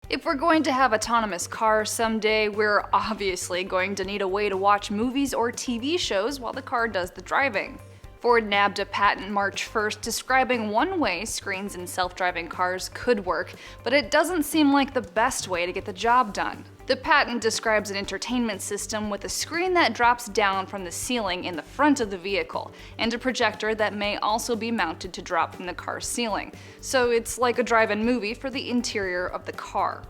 If we're going to have autonomous cars someday, we're obviously going to need a way to watch movies or TV shows while the car does the driving. Ford nabbed a patent March 1st describing one way screens in self-driving cars could work, but it doesn't seem like the best way to get the job done. The patent describes an entertainment system with a screen that drops down from the ceiling in the front of the vehicle, and a projector that may also be mounted to drop from the car's ceiling. So it's like a drive-in movie for the interior of the car.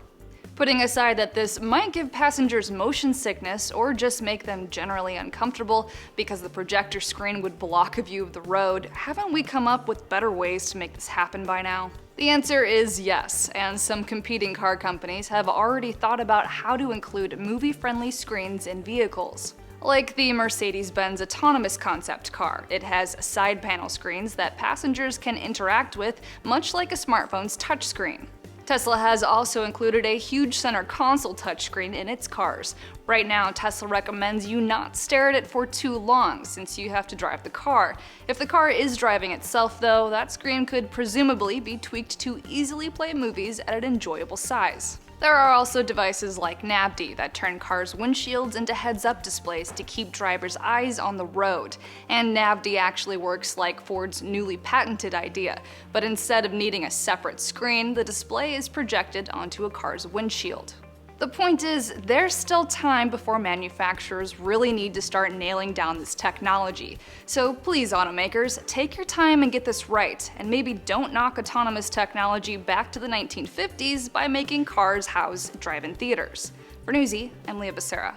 Putting aside that this might give passengers motion sickness or just make them generally uncomfortable because the projector screen would block a view of the road, haven't we come up with better ways to make this happen by now? The answer is yes, and some competing car companies have already thought about how to include movie-friendly screens in vehicles. Like the Mercedes-Benz autonomous concept car, it has side panel screens that passengers can interact with, much like a smartphone's touchscreen. Tesla has also included a huge center console touchscreen in its cars. Right now, Tesla recommends you not stare at it for too long, since you have to drive the car. If the car is driving itself, though, that screen could presumably be tweaked to easily play movies at an enjoyable size. There are also devices like nabbed that turn cars' windshields into heads-up displays to keep drivers' eyes on the road. And nabbed actually works like Ford's newly patented idea, but instead of needing a separate screen, the display is projected onto a car's windshield. The point is, there's still time before manufacturers really need to start nailing down this technology. So please, automakers, take your time and get this right, and maybe don't knock autonomous technology back to the 1950s by making cars house drive-in theaters. For Newsy, I'm Leah Becerra.